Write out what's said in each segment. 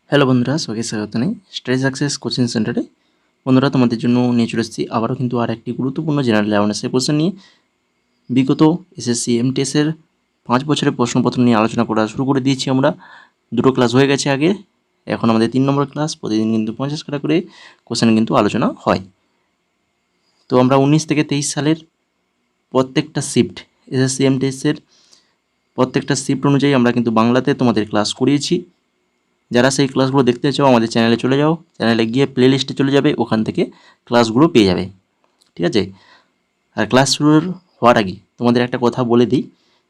Hello বন্ধুরা, সবাইকে স্বাগত জানাই স্টাডি সাকসেস কোচিং সেন্টারে। বন্ধুরা, তোমাদের জন্য নিয়ে চলে এসেছি আবারও কিন্তু আর একটি গুরুত্বপূর্ণ জেনারেল অ্যাওয়ারনেসের কোশ্চেন নিয়ে। বিগত এসএসসি এমটিএসের 5 বছরের প্রশ্নপত্র নিয়ে আলোচনা করা শুরু করে দিয়েছি আমরা। দুটো ক্লাস হয়ে গেছে আগে, এখন আমাদের 3 নম্বর ক্লাস। প্রতিদিন কিন্তু 50 টাকা করে কোশ্চেন কিন্তু আলোচনা হয়। তো আমরা 19 থেকে 23 সালের প্রত্যেকটা শিফট, এসএসসি এমটিএসের প্রত্যেকটা শিফট অনুযায়ী আমরা কিন্তু বাংলাতে তোমাদের ক্লাস করিয়েছি। যারা সেই ক্লাসগুলো দেখতে চাও আমাদের চ্যানেলে চলে যাও, চ্যানেলে গিয়ে প্লে লিস্টে চলে যাবে, ওখান থেকে ক্লাসগুলো পেয়ে যাবে। ঠিক আছে? আর ক্লাস শুরুর হওয়ার আগে তোমাদের একটা কথা বলে দিই,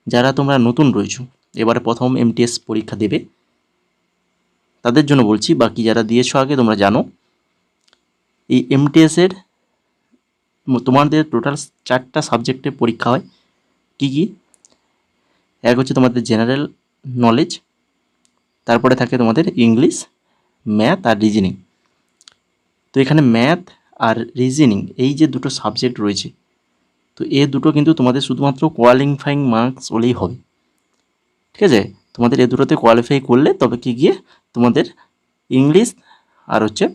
যারা তোমরা নতুন রয়েছো, এবারে প্রথম এমটিএস পরীক্ষা দেবে, তাদের জন্য বলছি। বাকি যারা দিয়েছো আগে তোমরা জানো, এই এমটিএসের তোমাদের টোটাল 4টা সাবজেক্টে পরীক্ষা হয়। কি কি? এক হচ্ছে তোমাদের জেনারেল নলেজ, তারপরে থাকে তোমাদের ইংলিশ, ম্যাথ আর রিজনিং। তো এখানে ম্যাথ আর রিজনিং এই যে দুটো সাবজেক্ট রয়েছে, তো এ দুটো কিন্তু তোমাদের শুধুমাত্র কোয়ালিফাইং মার্কস হলেই হবে। ঠিক আছে? তোমাদের এ দুটোতে কোয়ালিফাই করলে তবে কি গিয়ে তোমাদের ইংলিশ আর হচ্ছে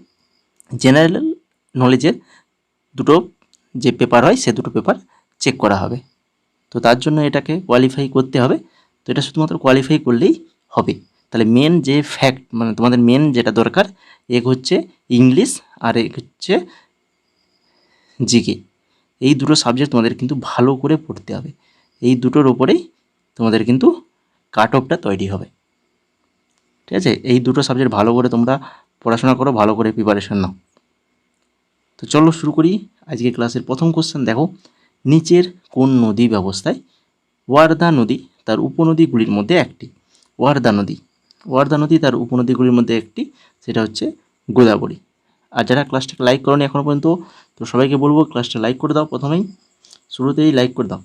জেনারেল নলেজের দুটো যে পেপার হয় সে দুটো পেপার চেক করা হবে। তো তার জন্য এটাকে কোয়ালিফাই করতে হবে। তো এটা শুধুমাত্র কোয়ালিফাই করলেই হবে। তাহলে মেন যে ফ্যাক্ট, মানে তোমাদের মেন যেটা দরকার, এক হচ্ছে ইংলিশ আর এক হচ্ছে জিকে। এই দুটো সাবজেক্ট তোমাদের কিন্তু ভালো করে পড়তে হবে। এই দুটোর ওপরেই তোমাদের কিন্তু কাট অফটা তৈরি হবে। ঠিক আছে? এই দুটো সাবজেক্ট ভালো করে তোমরা পড়াশোনা করো, ভালো করে প্রিপারেশন নাও। তো চলো শুরু করি আজকে ক্লাসের প্রথম কোশ্চেন। দেখো, নিচের কোন নদী ব্যবস্থায় ওয়ার্দা নদী তার উপনদীগুলির মধ্যে একটি? ওয়ার্দা নদী তার উপনদীগুলির মধ্যে একটি, সেটা হচ্ছে গোদাবরী। আর যারা ক্লাসটাকে লাইক করোনি এখনও পর্যন্ত, তো সবাইকে বলবো ক্লাসটা লাইক করে দাও। প্রথমেই শুরুতেই লাইক করে দাও।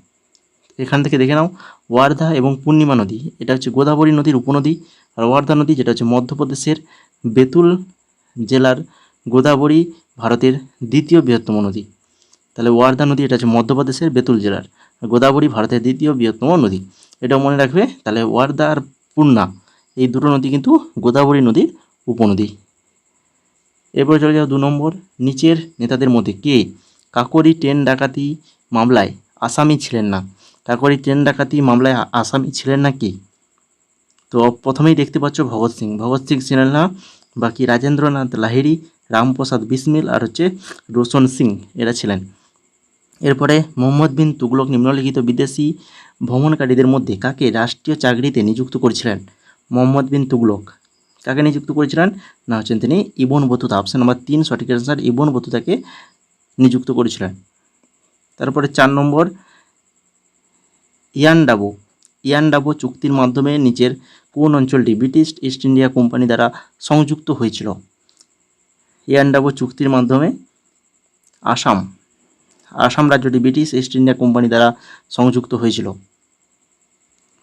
এখান থেকে দেখে নাও, ওয়ার্ধা এবং পূর্ণিমা নদী এটা হচ্ছে গোদাবরী নদীর উপনদী। আর ওয়ার্ধা নদী যেটা হচ্ছে মধ্যপ্রদেশের বেতুল জেলার গোদাবরী ভারতের দ্বিতীয় বৃহত্তম নদী। তাহলে ওয়ার্ধা নদী এটা হচ্ছে মধ্যপ্রদেশের বেতুল জেলার, গোদাবরী ভারতের দ্বিতীয় বৃহত্তম নদী। এটাও মনে রাখবে। তাহলে ওয়ার্ধা আর পূর্ণা এই দুটো নদী কিন্তু গোদাবরী নদীর উপনদী। এরপরে চলে যাও 2 নম্বর, নিচের নেতাদের মধ্যে কে কাকোরি ট্রেন ডাকাতি মামলায় আসামি ছিলেন না? কাকোরি ট্রেন ডাকাতি মামলায় আসামি ছিলেন না কি? তো প্রথমেই দেখতে পাচ্ছ ভগৎ সিং ছিলেন না। বাকি রাজেন্দ্রনাথ লাহিড়ী, রামপ্রসাদ বিসমিল আর হচ্ছে রোশন সিং এরা ছিলেন। এরপরে মোহাম্মদ বিন তুগলক নিম্নলিখিত বিদেশি ভ্রমণকারীদের মধ্যে কাকে রাষ্ট্রীয় চাকরিতে নিযুক্ত করেছিলেন? মোহাম্মদ বিন তুগলক কাকে নিযুক্ত করেছিলেন? না হচ্ছেন তিনি ইবন বতুতা। অপশান নাম্বার 3 সঠিক অ্যান্সার, ইবন বতুতাকে নিযুক্ত করেছিলেন। তারপরে 4 নম্বর, ইয়ান্ডাবো চুক্তির মাধ্যমে নিচের কোন অঞ্চলটি ব্রিটিশ ইস্ট ইন্ডিয়া কোম্পানি দ্বারা সংযুক্ত হয়েছিল? ইয়ান্ডাবো চুক্তির মাধ্যমে আসাম রাজ্যটি ব্রিটিশ ইস্ট ইন্ডিয়া কোম্পানি দ্বারা সংযুক্ত হয়েছিল।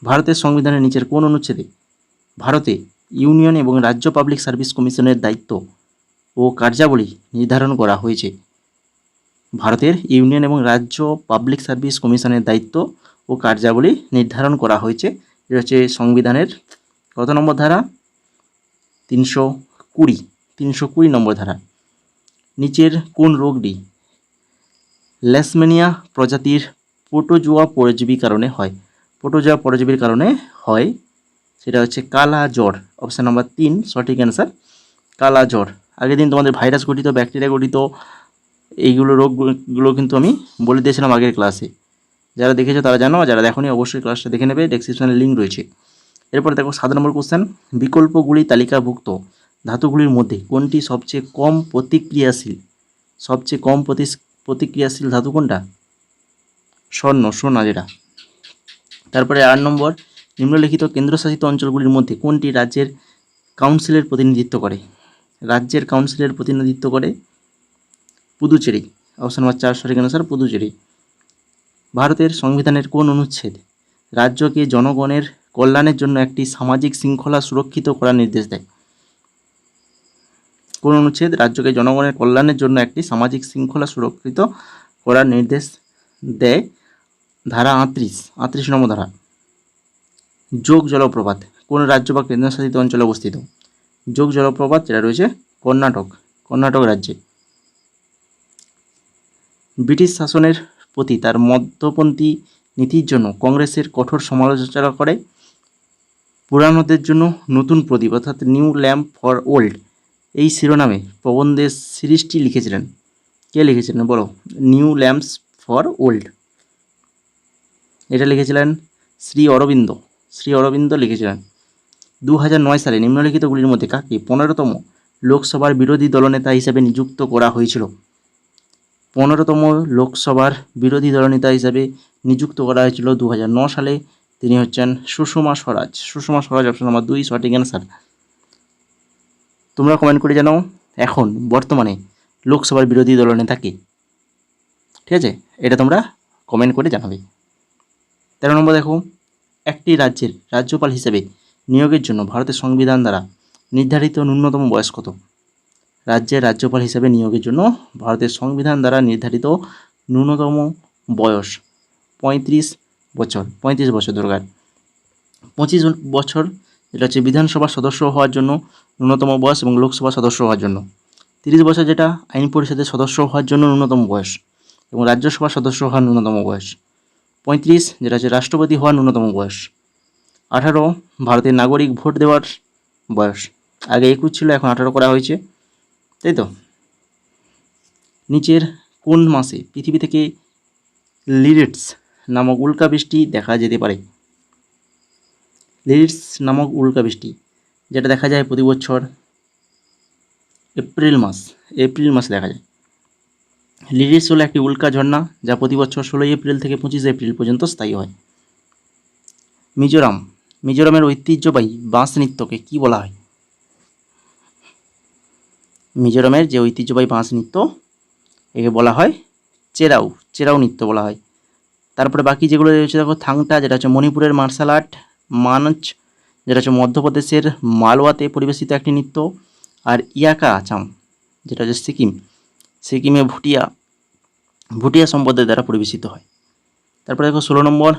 ভারতের সংবিধানের নিচের কোন অনুচ্ছেদে ভারতে ইউনিয়ন এবং রাজ্য পাবলিক সার্ভিস কমিশনের দায়িত্ব ও কার্যাবলী নির্ধারণ করা হয়েছে? ভারতের ইউনিয়ন এবং রাজ্য পাবলিক সার্ভিস কমিশনের দায়িত্ব ও কার্যাবলী নির্ধারণ করা হয়েছে। এটা হচ্ছে সংবিধানের কত নম্বর ধারা? 320 নম্বর ধারা। নিচের কোন রোগটি লেশমেনিয়া প্রজাতির প্রোটোজোয়া পরজীবীর কারণে হয়? প্রোটোজোয়া পরজীবীর কারণে হয়, সেটা হচ্ছে কালা জ্বর। অপশান নাম্বার 3 সঠিক অ্যান্সার, কালা জ্বর। আগের দিন তোমাদের ভাইরাস গঠিত, ব্যাকটেরিয়া গঠিত এইগুলো রোগগুলো কিন্তু আমি বলে দিয়েছিলাম আগের ক্লাসে। যারা দেখেছো তারা জানো, যারা দেখোনি অবশ্যই ক্লাসটা দেখে নেবে, ডেসক্রিপশনে লিঙ্ক রয়েছে। এরপর দেখো 7 নম্বর কোশ্চেন, বিকল্পগুলি তালিকাভুক্ত ধাতুগুলির মধ্যে কোনটি সবচেয়ে কম প্রতিক্রিয়াশীল ধাতু কোনটা? সোনা যেটা। তারপরে 8 নম্বর, নিম্নলিখিত কেন্দ্রশাসিত অঞ্চলগুলির মধ্যে কোনটি রাজ্যের কাউন্সিলের প্রতিনিধিত্ব করে? পুদুচেরি। অপশন নাম্বার 4 সঠিক অ্যান্সার, পুদুচেরি। ভারতের সংবিধানের কোন অনুচ্ছেদ রাজ্যকে জনগণের কল্যাণের জন্য একটি সামাজিক শৃঙ্খলা সুরক্ষিত করার নির্দেশ দেয়? কোন অনুচ্ছেদ রাজ্যকে জনগণের কল্যাণের জন্য একটি সামাজিক শৃঙ্খলা সুরক্ষিত করার নির্দেশ দেয়? ধারা 38 নম্বর ধারা। যোগ জলপ্রপাত কোন রাজ্য বা কেন্দ্রশাসিত অঞ্চলে অবস্থিত? যোগ জলপ্রপাত যেটা রয়েছে কর্ণাটক রাজ্যে। ব্রিটিশ শাসনের প্রতি তার মধ্যপন্থী নীতির জন্য কংগ্রেসের কঠোর সমালোচনা করে। পুরানোদের জন্য নতুন প্রদীপ অর্থাৎ নিউ ল্যাম্প ফর ওল্ড এই শিরোনামে প্রবন্ধের সিরিজটি লিখেছিলেন। কে লিখেছিলেন বলো? নিউ ল্যাম্পস ফর ওল্ড, এটা লিখেছিলেন শ্রী অরবিন্দ লিখেছিলেন। 2009 সালে নিম্নলিখিতগুলির মধ্যে কাকে 15তম লোকসভার বিরোধী দলনেতা হিসেবে নিযুক্ত করা হয়েছিল? 15তম লোকসভার বিরোধী দলনেতা হিসেবে নিযুক্ত করা হয়েছিল 2009 সালে। তিনি হচ্ছেন সুষমা স্বরাজ। অপশন নাম্বার 2 সঠিক অ্যান্সার। তোমরা কমেন্ট করে জানাও এখন বর্তমানে লোকসভার বিরোধী দলনেতা কে? ঠিক আছে, এটা তোমরা কমেন্ট করে জানাবে। 13 নম্বর দেখো, একটি রাজ্যের রাজ্যপাল হিসেবে নিয়োগের জন্য ভারতের সংবিধান দ্বারা নির্ধারিত ন্যূনতম বয়স কত? রাজ্যের রাজ্যপাল হিসেবে নিয়োগের জন্য ভারতের সংবিধান দ্বারা নির্ধারিত ন্যূনতম বয়স 35 বছর দরকার। 25 বছর যেটা হচ্ছে বিধানসভার সদস্য হওয়ার জন্য ন্যূনতম বয়স এবং লোকসভা সদস্য হওয়ার জন্য। 30 বছর যেটা আইন পরিষদের সদস্য হওয়ার জন্য ন্যূনতম বয়স এবং রাজ্যসভার সদস্য হওয়ার ন্যূনতম বয়স। 35 যেটা হচ্ছে রাষ্ট্রপতি হওয়ার ন্যূনতম বয়স। 18 ভারতের নাগরিক ভোট দেওয়ার বয়স। আগে 21 ছিল, এখন 18 করা হয়েছে, তাই তো। নিচের কোন মাসে পৃথিবী থেকে লিরিডস নামক উল্কাবৃষ্টি দেখা যেতে পারে? লিরিডস নামক উল্কাবৃষ্টি যেটা দেখা যায় প্রতি বছর এপ্রিল মাসে দেখা যায়। লিরিডস হলো একটি উল্কা ঝর্ণা যা প্রতি বছর 16 এপ্রিল থেকে 25 এপ্রিল পর্যন্ত স্থায়ী হয়। মিজোরামের ঐতিহ্যবাহী বাঁশ নৃত্যকে কি বলা হয়? মিজোরামের যে ঐতিহ্যবাহী বাঁশ নৃত্য একে বলা হয় চেরাউ নৃত্য বলা হয়। তারপরে বাকি যেগুলো রয়েছে দেখো, থাংটা যেটা হচ্ছে মণিপুরের মার্শাল আর্ট, মানচ যেটা হচ্ছে মধ্যপ্রদেশের মালওয়াতে পরিবেশিত একটি নৃত্য, আর ইয়াকা আচাম যেটা হচ্ছে সিকিমে ভুটিয়া সম্প্রদায়ের দ্বারা পরিবেশিত হয়। তারপরে দেখো 16 নম্বর,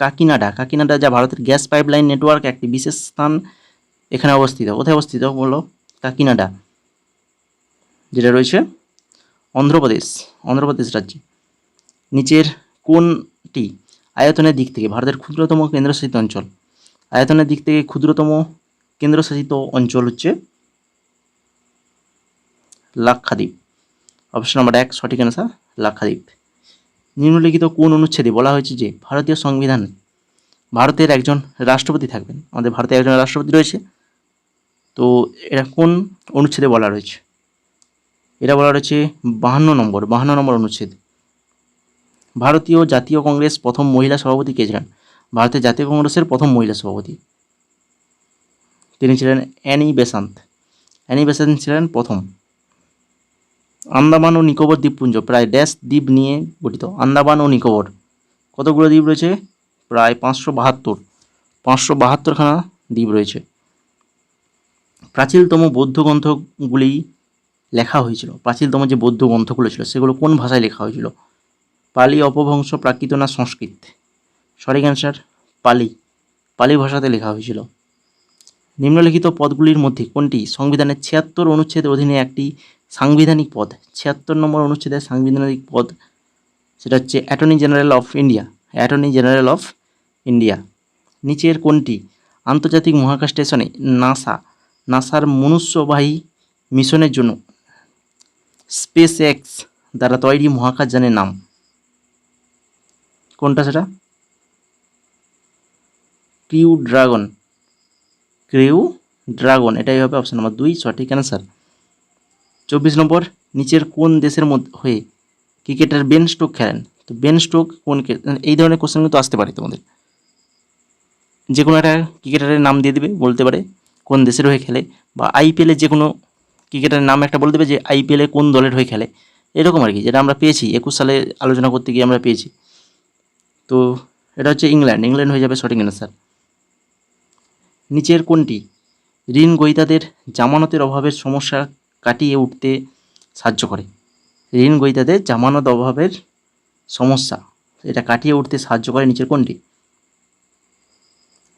কাকিনাডা যা ভারতের গ্যাস পাইপলাইন নেটওয়ার্ক একটি বিশেষ স্থান এখানে অবস্থিত। কোথায় অবস্থিত বলো? কাকিনাডা যেটা রয়েছে অন্ধ্রপ্রদেশ রাজ্যে। নিচের কোনটি আয়তনের দিক থেকে ভারতের ক্ষুদ্রতম কেন্দ্রশাসিত অঞ্চল? আয়তনের দিক থেকে ক্ষুদ্রতম কেন্দ্রশাসিত অঞ্চল হচ্ছে লাক্ষাদ্বীপ। অপশন নাম্বার 1 সঠিক অ্যান্সার লাক্ষাদ্বীপ। নিম্নলিখিত কোন অনুচ্ছেদে বলা হয়েছে যে ভারতীয় সংবিধানে ভারতের একজন রাষ্ট্রপতি থাকবেন? আমাদের ভারতে একজন রাষ্ট্রপতি রয়েছে, তো এটা কোন অনুচ্ছেদে বলা রয়েছে? এটা বলা রয়েছে 52 নম্বর অনুচ্ছেদ। ভারতীয় জাতীয় কংগ্রেস প্রথম মহিলা সভাপতি কে ছিলেন? ভারতের জাতীয় কংগ্রেসের প্রথম মহিলা সভাপতি তিনি ছিলেন অ্যানি বেসান্ত ছিলেন প্রথম। আন্দামান ও নিকোবর দ্বীপপুঞ্জ প্রায় ড্যাশ দ্বীপ নিয়ে গঠিত? আন্দামান ও নিকোবর কতগুলো দ্বীপ রয়েছে? প্রায় 572খানা দ্বীপ রয়েছে। প্রাচীনতম বৌদ্ধ গ্রন্থগুলি লেখা হয়েছিল, প্রাচীনতম যে বৌদ্ধ গ্রন্থগুলো ছিল সেগুলো কোন ভাষায় লেখা হয়েছিল? পালি, অপভ্রংশ, প্রাকৃত না সংস্কৃত? সঠিক অ্যান্সার পালি ভাষাতে লেখা হয়েছিল। নিম্নলিখিত পদগুলির মধ্যে কোনটি সংবিধানের 76 অনুচ্ছেদের অধীনে একটি সাংবিধানিক পদ? 76 নম্বর অনুচ্ছেদের সাংবিধানিক পদ সেটা হচ্ছে অ্যাটর্নি জেনারেল অফ ইন্ডিয়া। নিচের কোনটি আন্তর্জাতিক মহাকাশ স্টেশনে নাসার মনুষ্যবাহী মিশনের জন্য স্পেস এক্স দ্বারা তৈরি মহাকাশযানের নাম? কোনটা সেটা? ক্রিউ ড্রাগন, এটাই হবে অপশন নাম্বার 2 সঠিক অ্যান্সার। 24 নম্বর, নিচের কোন দেশের হয়ে ক্রিকেটার বেন স্টোক খেলেন? তো বেন স্টোক এই ধরনের কোশ্চেন কিন্তু আসতে পারে তোমাদের। যে কোনো একটা ক্রিকেটারের নাম দিয়ে দেবে, বলতে পারে কোন দেশের হয়ে খেলে, বা আইপিএলে যে কোনো ক্রিকেটারের নাম একটা বলে দেবে যে আইপিএলে কোন দলের হয়ে খেলে, এরকম আর কি, যেটা আমরা পেয়েছি 21 সালে আলোচনা করতে গিয়ে আমরা পেয়েছি। তো এটা হচ্ছে ইংল্যান্ড হয়ে যাবে সঠিক অ্যান্সার। নিচের কোনটি ঋণ গ্রহীতাদের জামানতের অভাবের সমস্যা কাটিয়ে উঠতে সাহায্য করে? ঋণ গ্রহীতাদের জামানত অভাবের সমস্যা এটা কাটিয়ে উঠতে সাহায্য করে নিচের কোনটি?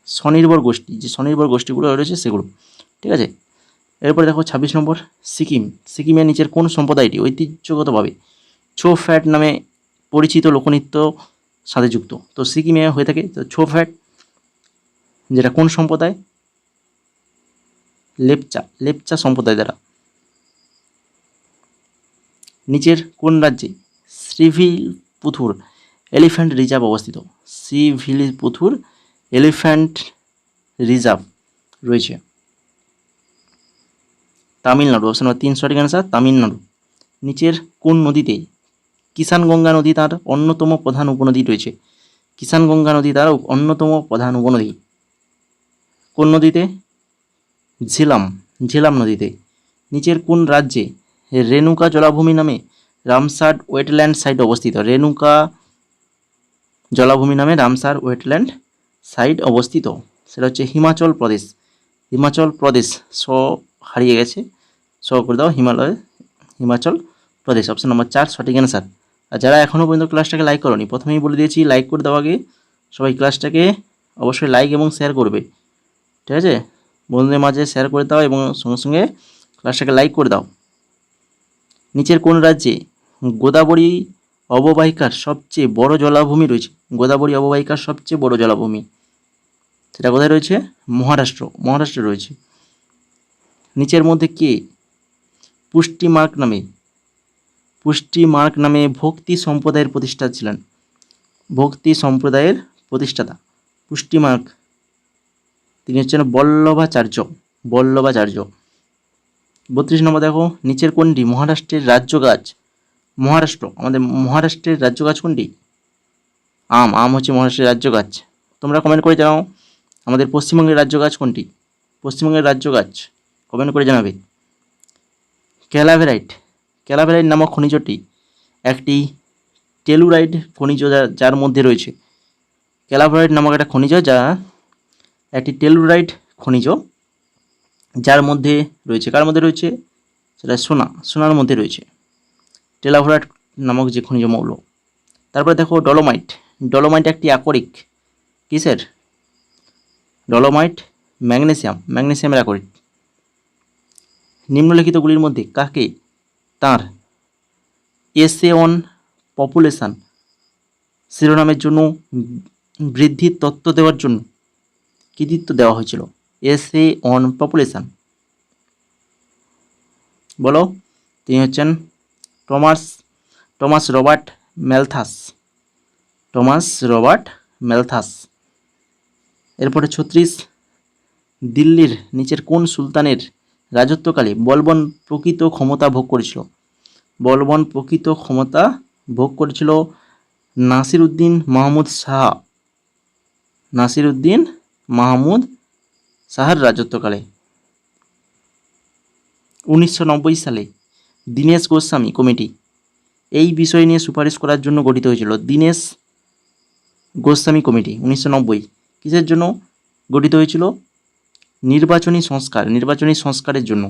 স্বনির্ভর গোষ্ঠী, যে স্বনির্ভর গোষ্ঠীগুলো রয়েছে সেগুলো, ঠিক আছে। এরপরে দেখো 26 নম্বর সিকিম। সিকিমের নিচের কোন সম্প্রদায়টি ঐতিহ্যগতভাবে ছো ফ্যাট নামে পরিচিত লোকনৃত্য সাথে যুক্ত? তো সিকিমে হয়ে থাকে তো ছো ফ্যাট, যেটা কোন সম্প্রদায়? লেপচা সম্প্রদায় দ্বারা। নিচের কোন রাজ্যে শ্রীভিলপুথুর এলিফ্যান্ট রিজার্ভ অবস্থিত? শ্রীভিলপুথুর এলিফ্যান্ট রিজার্ভ রয়েছে তামিলনাড়ু। অপশন নম্বর 3 সঠিক অ্যান্সার, তামিলনাড়ু। নিচের কোন নদীতে কিষানগঙ্গা নদী তার অন্যতম প্রধান উপনদী রয়েছে? কিষানগঙ্গা নদী তার অন্যতম প্রধান উপনদী কোন নদীতে? ঝেলাম নদীতে। নিচের কোন রাজ্যে রেণুকা জলাভূমি নামে রামসার ওয়েটল্যান্ড সাইট অবস্থিত? রেণুকা জলাভূমি নামে রামসার ওয়েটল্যান্ড সাইট অবস্থিত, সেটা হচ্ছে হিমাচল প্রদেশ। হিমাচল প্রদেশ হারিয়ে গেছে, করে দাও হিমাচল প্রদেশ। অপশন নম্বর 4 সঠিক অ্যান্সার। আর যারা এখনও পর্যন্ত ক্লাসটাকে লাইক করোনি, প্রথমেই বলে দিয়েছি লাইক করে দেওয়া আগে সবাই ক্লাসটাকে অবশ্যই লাইক এবং শেয়ার করবে, ঠিক আছে? বন্ধুদের মাঝে শেয়ার করে দাও এবং সঙ্গে সঙ্গে ক্লাসটাকে লাইক করে দাও। নিচের কোন রাজ্যে গোদাবরী অববাহিকার সবচেয়ে বড় জলাভূমি রয়েছে? গোদাবরী অববাহিকার সবচেয়ে বড় জলাভূমি, সেটা কোথায় রয়েছে? মহারাষ্ট্রে রয়েছে। নিচের মধ্যে কে পুষ্টি মার্ক নামে ভক্তি সম্প্রদায়ের প্রতিষ্ঠাতা ছিলেন? ভক্তি সম্প্রদায়ের প্রতিষ্ঠাতা পুষ্টি মার্ক, তিনি হচ্ছেন বল্লভাচার্য। 32 নম্বর দেখো, নিচের কোনটি মহারাষ্ট্রের রাজ্য গাছ? আমাদের মহারাষ্ট্রের রাজ্য গাছ কোনটি? আম হচ্ছে মহারাষ্ট্রের রাজ্য গাছ। তোমরা কমেন্ট করে জানাও আমাদের পশ্চিমবঙ্গের রাজ্য গাছ কোনটি? পশ্চিমবঙ্গের রাজ্য গাছ কমেন্ট করে জানাবে। ক্যালাভেরাইট নামক খনিজটি একটি টেলুরাইট খনিজ যার মধ্যে রয়েছে। ক্যালাভেরাইট নামক একটা খনিজ যা একটি টেলুরাইট খনিজ যার মধ্যে রয়েছে। কার মধ্যে রয়েছে? সেটা সোনার মধ্যে রয়েছে, টেলাভেরাইট নামক যে খনিজ মৌল। তারপরে দেখো ডলোমাইট একটি আকরিক কিসের? ডলোমাইট ম্যাগনেসিয়ামের আকরিক। নিম্নলিখিতগুলির মধ্যে কাকে তার এসে অন পপুলেশন শিরোনামের জন্য বৃদ্ধির তত্ত্ব দেওয়ার জন্য কৃতিত্ব দেওয়া হয়েছিল? এসে অন পপুলেশন, বলো। তিনি হচ্ছেন টমাস রবার্ট ম্যালথাস। এরপরে 36, দিল্লির নিচের কোন সুলতানের রাজত্বকালে বলবন প্রকৃত ক্ষমতা ভোগ করেছিল? নাসিরউদ্দিন মাহমুদ শাহর রাজত্বকালে। 1990 সালে দীনেশ গোস্বামী কমিটি এই বিষয় নিয়ে সুপারিশ করার জন্য গঠিত হয়েছিল। দীনেশ গোস্বামী কমিটি 1990 কিসের জন্য গঠিত হয়েছিল? নির্বাচনী সংস্কারের জন্য।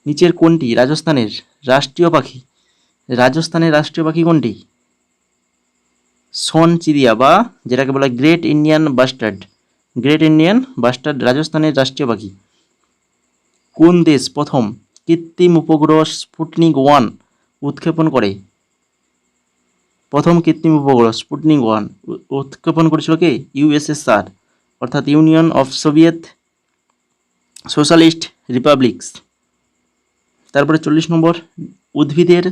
নিচের কোনটি রাজস্থানের রাষ্ট্রীয় পাখি কোনটি? সোনচিড়িয়া বা যেটাকে বলা হয় গ্রেট ইন্ডিয়ান বাস্টার্ড রাজস্থানের রাষ্ট্রীয় পাখি। কোন দেশ প্রথম কৃত্রিম উপগ্রহ স্পুটনিক 1 উৎক্ষেপণ করে? প্রথম কৃত্রিম উপগ্রহ স্পুটনিক 1 উৎক্ষেপণ করেছিল কে? ইউএসএসআর, অর্থাৎ ইউনিয়ন অফ সোভিয়েত সোশ্যালিস্ট রিপাবলিকস। তারপরে 40 নম্বর, উদ্ভিদের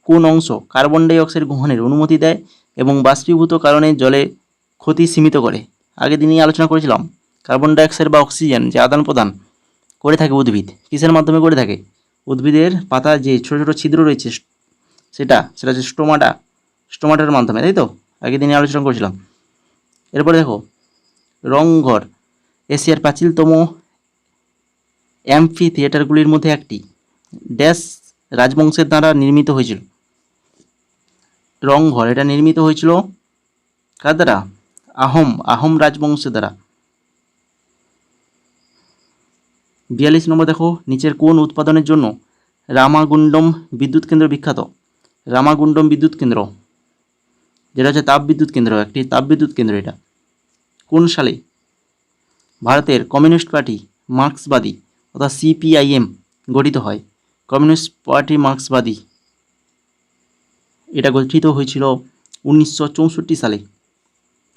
কোন অংশ কার্বন ডাই অক্সাইড গ্রহণের অনুমতি দেয় এবং বাষ্পীভূত কারণে জলে ক্ষতি সীমিত করে? আগের দিনই আলোচনা করেছিলাম, কার্বন ডাই অক্সাইড বা অক্সিজেন যে আদান প্রদান করে থাকে উদ্ভিদ, কিসের মাধ্যমে করে থাকে? উদ্ভিদের পাতা যে ছোট ছোট ছিদ্র রয়েছে সেটা হচ্ছে স্টোমাটার মাধ্যমে, তাই তো? আগের দিনই আলোচনা করেছিলাম। এরপরে দেখো, রংঘর এশিয়ার প্রাচীনতম অ্যাম্ফি থিয়েটারগুলির মধ্যে একটি। ড্যাশ রাজবংশের দ্বারা নির্মিত হয়েছিল? রংঘর এটা নির্মিত হয়েছিল কার দ্বারা? আহোম রাজবংশের দ্বারা। 42 নম্বর দেখো, নিচের কোন উৎপাদনের জন্য রামাগুন্ডম বিদ্যুৎ কেন্দ্র বিখ্যাত? রামাগুন্ডম বিদ্যুৎ কেন্দ্র যেটা হচ্ছে একটি তাপবিদ্যুৎ কেন্দ্র। এটা কোন সালে ভারতের কমিউনিস্ট পার্টি মার্ক্সবাদী অর্থাৎ সিপিআইএম গঠিত হয়? কমিউনিস্ট পার্টি মার্ক্সবাদী, এটা গঠিত হয়েছিল 1964 সালে।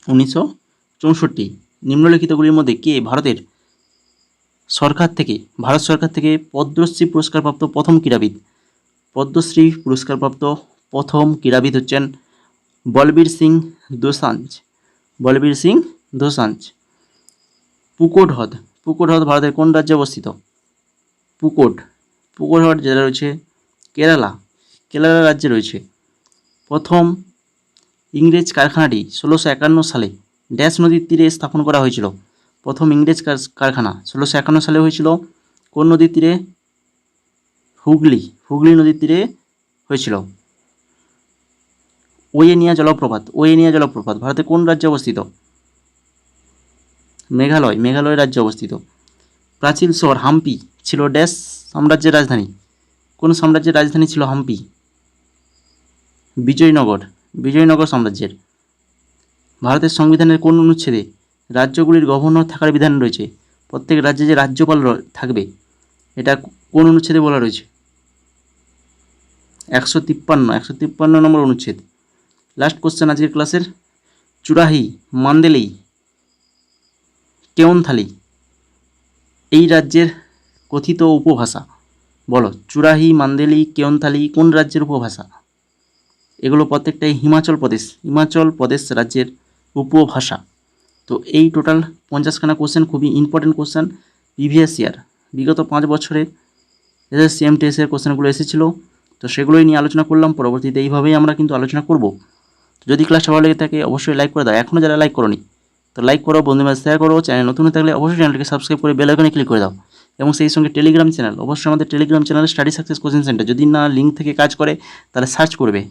1964। নিম্নলিখিতগুলির মধ্যে কে ভারত সরকার থেকে পদ্মশ্রী পুরস্কারপ্রাপ্ত প্রথম ক্রীড়াবিদ? পদ্মশ্রী পুরস্কারপ্রাপ্ত প্রথম ক্রীড়াবিদ হচ্ছেন বলবীর সিং দোসাঞ্জ। পুকুট হ্রদ ভারতের কোন রাজ্যে অবস্থিত? পুকুট হ্রদ যেটা রয়েছে কেরালা রাজ্যে রয়েছে। প্রথম ইংরেজ কারখানাটি 1651 সালে ড্যাশ নদীর তীরে স্থাপন করা হয়েছিল? প্রথম ইংরেজ কারখানা 1651 সালে হয়েছিল কোন নদীর তীরে? হুগলি নদীর তীরে হয়েছিল। ওয়েনিয়া জলপ্রপাত ভারতের কোন রাজ্যে অবস্থিত? মেঘালয় রাজ্যে অবস্থিত। প্রাচীন শহর হাম্পি ছিল ড্যাশ সাম্রাজ্যের রাজধানী? কোন সাম্রাজ্যের রাজধানী ছিল হাম্পি? বিজয়নগর সাম্রাজ্যের। ভারতের সংবিধানের কোন অনুচ্ছেদে রাজ্যগুলির গভর্নর থাকার বিধান রয়েছে? প্রত্যেক রাজ্যে যে রাজ্যপাল থাকবে এটা কোন অনুচ্ছেদে বলা রয়েছে? 153 নম্বর অনুচ্ছেদ। লাস্ট কোশ্চেন আজকের ক্লাসের, চুরাহি, মান্দেলি, কেওনথালি এই রাজ্যের কথিত উপভাষা বলো। চুরাহি, মান্দেলি, কেওনথালি কোন রাজ্যের উপভাষা? এগুলো প্রত্যেকটাই হিমাচল প্রদেশ রাজ্যের উপভাষা। তো এই টোটাল 50খানা কোশ্চেন, খুবই ইম্পর্টেন্ট কোশ্চেন, প্রিভিয়াস ইয়ার বিগত 5 বছরের এসএসসি এমটিএসের কোশ্চেনগুলো এসেছিলো। তো সেগুলোই নিয়ে আলোচনা করলাম। পরবর্তীতে এইভাবেই আমরা কিন্তু আলোচনা করব। যদি ক্লাসটা ভালো লেগে থাকে অবশ্যই লাইক করে দাও। এখনও যারা লাইক করোনি তো লাইক করো, বন্ধুদের শেয়ার করো। চ্যানেল নতুন হয়ে থাকলে অবশ্যই চ্যানেলটিকে সাবস্ক্রাইব করে বেল আইকনে ক্লিক করে দাও। এবং সেই সঙ্গে টেলিগ্রাম চ্যানেল, অবশ্যই আমাদের টেলিগ্রাম চ্যানেলে স্টাডি সাকসেস কোচিং সেন্টার, যদি না লিঙ্ক থেকে কাজ করে তাহলে সার্চ করবে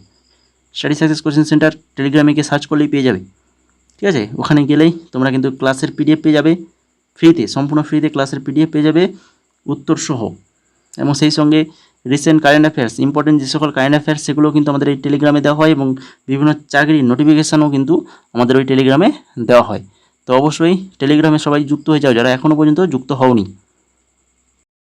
স্টাডি সাকসেস কোচিং সেন্টার, টেলিগ্রামে গিয়ে সার্চ করলেই পেয়ে যাবে। ঠিক আছে, ওখানে গেলেই তোমরা কিন্তু ক্লাসের পিডিএফ পেয়ে যাবে ফ্রিতে, সম্পূর্ণ ফ্রিতে ক্লাসের পিডিএফ পেয়ে যাবে উত্তর সহ। এবং সেই সঙ্গে রিসেন্ট কারেন্ট অ্যাফেয়ার্স, ইম্পর্টেন্ট যে সকল কারেন্ট অ্যাফেয়ার্স সেগুলো কিন্তু আমাদের এই টেলিগ্রামে দেওয়া হয়। এবং বিভিন্ন চাকরির নোটিফিকেশানও কিন্তু আমাদের ওই টেলিগ্রামে দেওয়া হয়। তো অবশ্যই টেলিগ্রামে সবাই যুক্ত হয়ে যাও যারা এখনও পর্যন্ত যুক্ত হওনি।